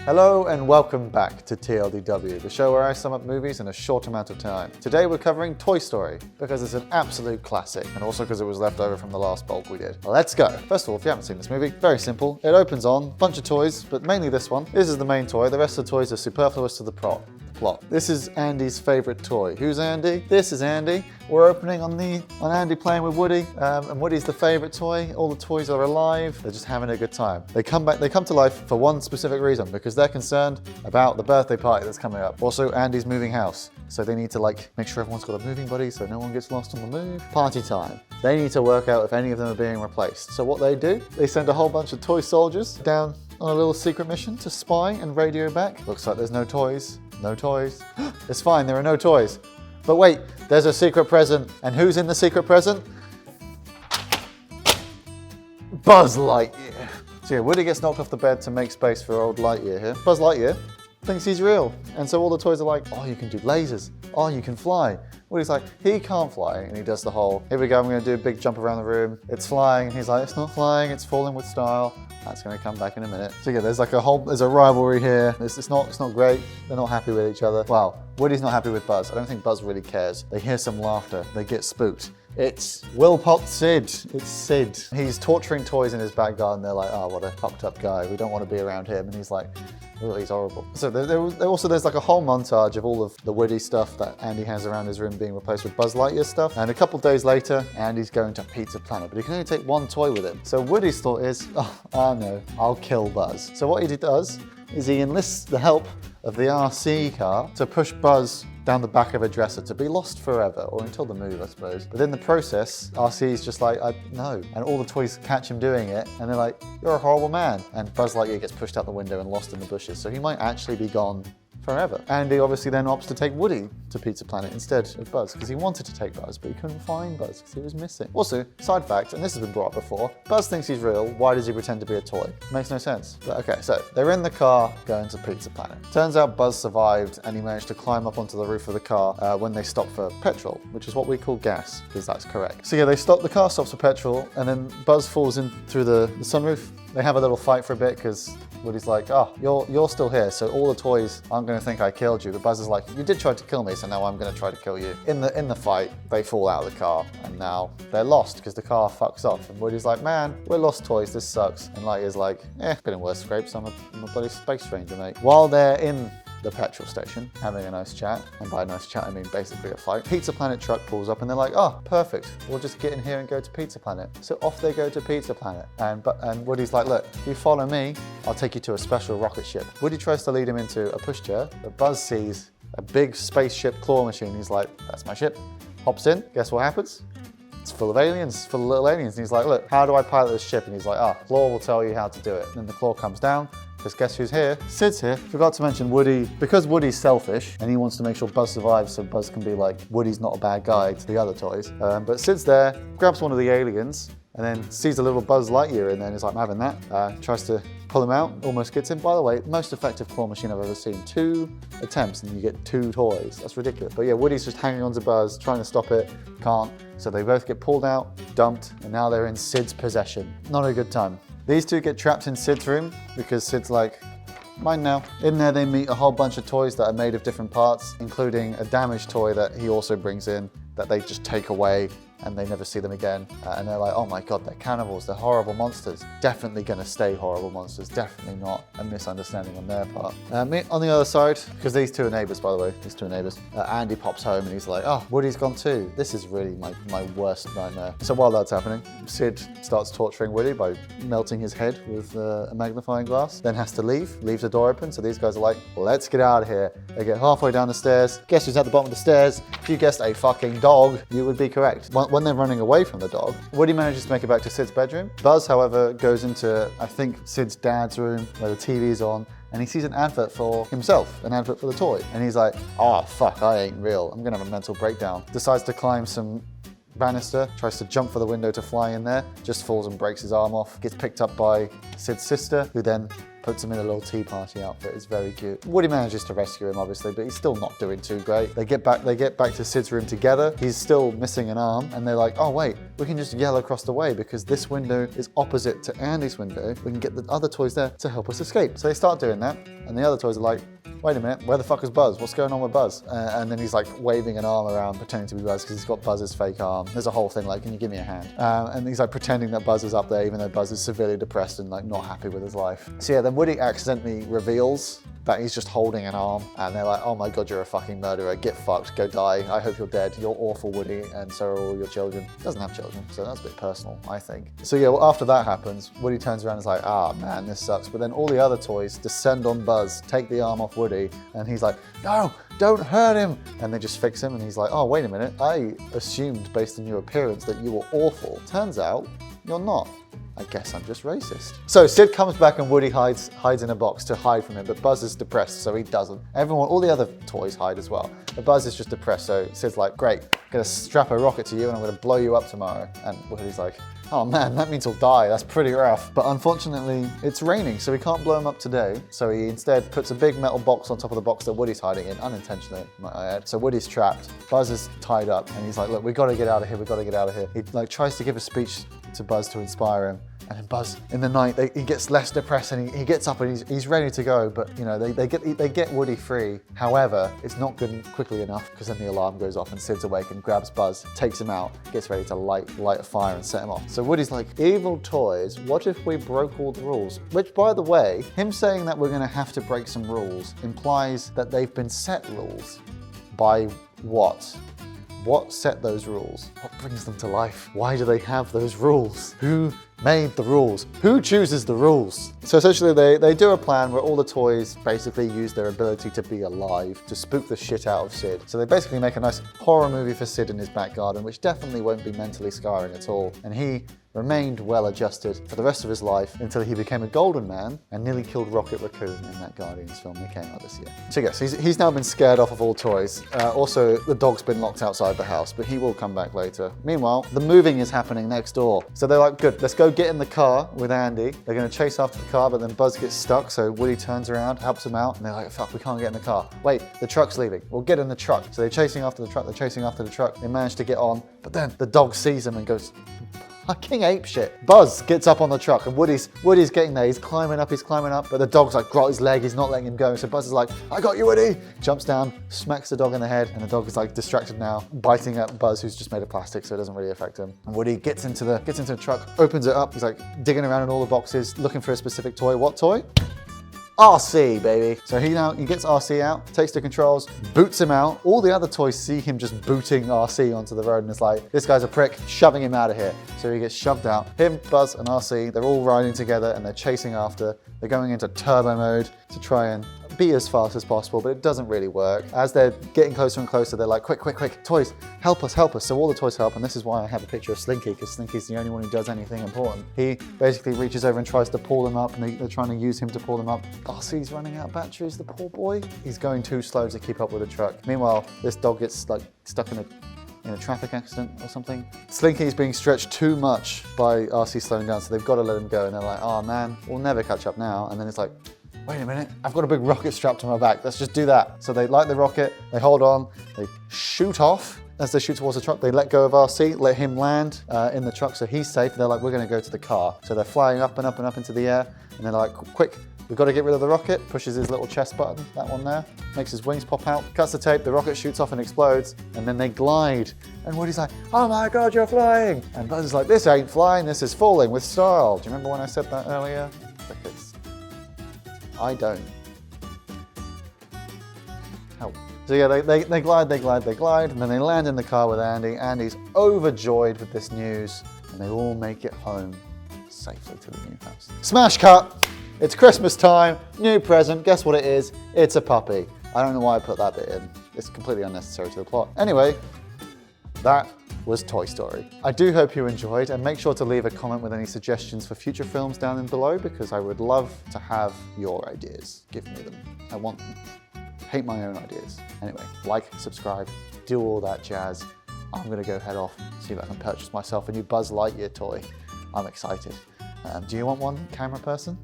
Hello and welcome back to TLDW, the show where I sum up movies in a short amount of time. Today we're covering Toy Story, because it's an absolute classic, and also because it was left over from the last bulk we did. Let's go! First of all, if you haven't seen this movie, very simple. It opens on a bunch of toys, but mainly this one. This is the main toy, the rest of the toys are superfluous to the plot. This is Andy's favorite toy. Who's Andy? This is Andy. We're opening on Andy playing with Woody, and Woody's the favorite toy. All the toys are alive. They're just having a good time. They come to life for one specific reason, because they're concerned about the birthday party that's coming up. Also, Andy's moving house, so they need to make sure everyone's got a moving buddy so no one gets lost on the move. Party time. They need to work out if any of them are being replaced. So what they do, they send a whole bunch of toy soldiers down on a little secret mission to spy and radio back. Looks like there's no toys. No toys. It's fine, there are no toys. But wait, there's a secret present. And who's in the secret present? Buzz Lightyear. So yeah, Woody gets knocked off the bed to make space for old Lightyear here. Buzz Lightyear thinks he's real. And so all the toys are like, oh, you can do lasers. Oh, you can fly. Woody's like, he can't fly. And he does the whole, here we go, I'm gonna do a big jump around the room. It's flying. And he's like, it's not flying, it's falling with style. That's going to come back in a minute. So yeah, there's a rivalry here. It's not great. They're not happy with each other. Well, Woody's not happy with Buzz. I don't think Buzz really cares. They hear some laughter. They get spooked. It's Wilpot Sid. It's Sid. He's torturing toys in his back garden. They're like, oh, what a fucked up guy. We don't want to be around him. And he's like, oh, he's horrible. So there's like a whole montage of all of the Woody stuff that Andy has around his room being replaced with Buzz Lightyear stuff. And a couple days later, Andy's going to Pizza Planet, but he can only take one toy with him. So Woody's thought is, oh no, I'll kill Buzz. So what he does is he enlists the help of the RC car to push Buzz down the back of a dresser to be lost forever, or until the move, I suppose. But in the process, RC's just like, no. And all the toys catch him doing it, and they're like, you're a horrible man. And Buzz Lightyear gets pushed out the window and lost in the bushes, so he might actually be gone forever. Andy obviously then opts to take Woody to Pizza Planet instead of Buzz, because he wanted to take Buzz, but he couldn't find Buzz because he was missing. Also, side fact, and this has been brought up before, Buzz thinks he's real. Why does he pretend to be a toy? Makes no sense. But okay, so they're in the car going to Pizza Planet. Turns out Buzz survived and he managed to climb up onto the roof of the car when they stopped for petrol, which is what we call gas, because that's correct. So yeah, the car stops for petrol, and then Buzz falls in through the sunroof. They have a little fight for a bit because Woody's like, oh, you're still here, so all the toys aren't going to think I killed you. But Buzz is like, you did try to kill me, so now I'm going to try to kill you. In the fight, they fall out of the car, and now they're lost because the car fucks off. And Woody's like, man, we're lost toys, this sucks. And Lightyear's like, been in worse scrapes, I'm a bloody space ranger, mate. While they're in the petrol station, having a nice chat, and by nice chat I mean basically a fight, Pizza Planet truck pulls up and they're like, oh, perfect, we'll just get in here and go to Pizza Planet. So off they go to Pizza Planet, and Woody's like, look, if you follow me, I'll take you to a special rocket ship. Woody tries to lead him into a pushchair, but Buzz sees a big spaceship claw machine. He's like, that's my ship. Hops in, guess what happens? It's full of aliens, full of little aliens. And he's like, look, how do I pilot this ship? And he's like, Claw will tell you how to do it. And then the claw comes down, because guess who's here? Sid's here. Forgot to mention Woody, because Woody's selfish and he wants to make sure Buzz survives so Buzz can be like, Woody's not a bad guy to the other toys. But Sid's there, grabs one of the aliens, and then sees a little Buzz Lightyear in there and is like, I'm having that. Tries to pull him out, almost gets him. By the way, most effective claw machine I've ever seen. 2 attempts and you get 2 toys. That's ridiculous. But yeah, Woody's just hanging on to Buzz, trying to stop it, can't. So they both get pulled out, dumped, and now they're in Sid's possession. Not a good time. These two get trapped in Sid's room because Sid's like, mine now. In there they meet a whole bunch of toys that are made of different parts, including a damaged toy that he also brings in that they just take away and they never see them again. And they're like, oh my God, they're cannibals, they're horrible monsters. Definitely gonna stay horrible monsters, definitely not a misunderstanding on their part. On the other side, because these two are neighbors, by the way, these two are neighbors, Andy pops home and he's like, oh, Woody's gone too. This is really my worst nightmare. So while that's happening, Sid starts torturing Woody by melting his head with a magnifying glass, then has to leaves the door open. So these guys are like, let's get out of here. They get halfway down the stairs. Guess who's at the bottom of the stairs? If you guessed a fucking dog, you would be correct. When they're running away from the dog, Woody manages to make it back to Sid's bedroom. Buzz, however, goes into, I think, Sid's dad's room where the TV's on, and he sees an advert for himself, an advert for the toy. And he's like, oh, fuck, I ain't real. I'm gonna have a mental breakdown. Decides to climb some banister, tries to jump for the window to fly in there, just falls and breaks his arm off, gets picked up by Sid's sister, who then puts him in a little tea party outfit. It's very cute. Woody manages to rescue him, obviously, but he's still not doing too great. They get back to Sid's room together. He's still missing an arm, and they're like, oh wait, we can just yell across the way because this window is opposite to Andy's window. We can get the other toys there to help us escape. So they start doing that, and the other toys are like, wait a minute, where the fuck is Buzz? What's going on with Buzz? And then he's like waving an arm around, pretending to be Buzz because he's got Buzz's fake arm. There's a whole thing like, can you give me a hand? And he's like pretending that Buzz is up there, even though Buzz is severely depressed and like not happy with his life. So yeah, then Woody accidentally reveals that he's just holding an arm, and they're like, oh my god, you're a fucking murderer, get fucked, go die, I hope you're dead, you're awful, Woody, and so are all your children. He doesn't have children, so that's a bit personal, I think. So yeah, well, after that happens, Woody turns around and is like, ah man, this sucks, but then all the other toys descend on Buzz, take the arm off Woody, and he's like, no, don't hurt him, and they just fix him, and he's like, oh, wait a minute, I assumed based on your appearance that you were awful. Turns out, you're not. I guess I'm just racist. So Sid comes back and Woody hides in a box to hide from him, but Buzz is depressed, so he doesn't. All the other toys hide as well. But Buzz is just depressed, so Sid's like, great, I'm gonna strap a rocket to you and I'm gonna blow you up tomorrow. And Woody's like, oh man, that means he'll die, that's pretty rough. But unfortunately, it's raining, so he can't blow him up today. So he instead puts a big metal box on top of the box that Woody's hiding in, unintentionally, might I add. So Woody's trapped, Buzz is tied up, and he's like, look, we gotta get out of here, we gotta get out of here. He like tries to give a speech to Buzz to inspire him. And then Buzz, in the night, he gets less depressed and he gets up and he's ready to go. But you know, they get Woody free. However, it's not good quickly enough because then the alarm goes off and Sid's awake and grabs Buzz, takes him out, gets ready to light a fire and set him off. So Woody's like, evil toys, what if we broke all the rules? Which, by the way, him saying that we're gonna have to break some rules implies that they've been set rules. By what? What set those rules? What brings them to life? Why do they have those rules? Who made the rules? Who chooses the rules? So essentially they do a plan where all the toys basically use their ability to be alive to spook the shit out of Sid. So they basically make a nice horror movie for Sid in his back garden, which definitely won't be mentally scarring at all. And he remained well adjusted for the rest of his life until he became a golden man and nearly killed Rocket Raccoon in that Guardians film that came out this year. So yes, he's now been scared off of all toys. Also, the dog's been locked outside the house, but he will come back later. Meanwhile, the moving is happening next door. So they're like, good, let's go get in the car with Andy. They're gonna chase after the car, but then Buzz gets stuck, so Woody turns around, helps him out, and they're like, fuck, we can't get in the car. Wait, the truck's leaving. We'll get in the truck. So they're chasing after the truck, They manage to get on, but then the dog sees him and goes, fucking apeshit. Buzz gets up on the truck and Woody's getting there. He's climbing up, but the dog's like got his leg, he's not letting him go. So Buzz is like, I got you, Woody. Jumps down, smacks the dog in the head, and the dog is like distracted now, biting at Buzz, who's just made of plastic, so it doesn't really affect him. And Woody gets into the truck, opens it up. He's like digging around in all the boxes, looking for a specific toy. What toy? RC, baby. So he gets RC out, takes the controls, boots him out. All the other toys see him just booting RC onto the road and it's like, this guy's a prick, shoving him out of here. So he gets shoved out. Him, Buzz, and RC, they're all riding together and they're chasing after. They're going into turbo mode to try and be as fast as possible, but it doesn't really work. As they're getting closer and closer, they're like, quick, toys, help us. So all the toys help, and this is why I have a picture of Slinky, because Slinky's the only one who does anything important. He basically reaches over and tries to pull them up, and they're trying to use him to pull them up. RC's running out of batteries, the poor boy. He's going too slow to keep up with the truck. Meanwhile, this dog gets like stuck in a traffic accident or something. Slinky's being stretched too much by RC slowing down, so they've got to let him go, and they're like, oh man, we'll never catch up now. And then it's like, wait a minute, I've got a big rocket strapped to my back. Let's just do that. So they light the rocket, they hold on, they shoot off. As they shoot towards the truck, they let go of RC, let him land in the truck so he's safe. They're like, we're gonna go to the car. So they're flying up and up and up into the air, and they're like, quick, we've got to get rid of the rocket. Pushes his little chest button, that one there, makes his wings pop out, cuts the tape, the rocket shoots off and explodes, and then they glide. And Woody's like, oh my God, you're flying. And Buzz is like, this ain't flying, this is falling with style. Do you remember when I said that earlier? Because I don't. Help. So yeah, they glide, and then they land in the car with Andy. Andy's overjoyed with this news, and they all make it home safely to the new house. Smash cut! It's Christmas time, new present, guess what it is? It's a puppy. I don't know why I put that bit in. It's completely unnecessary to the plot. Anyway, that was Toy Story. I do hope you enjoyed, and make sure to leave a comment with any suggestions for future films down in below, because I would love to have your ideas. Give me them. I want them. Hate my own ideas. Anyway, like, subscribe, do all that jazz, I'm gonna go head off, see if I can purchase myself a new Buzz Lightyear toy. I'm excited. Do you want one, camera person?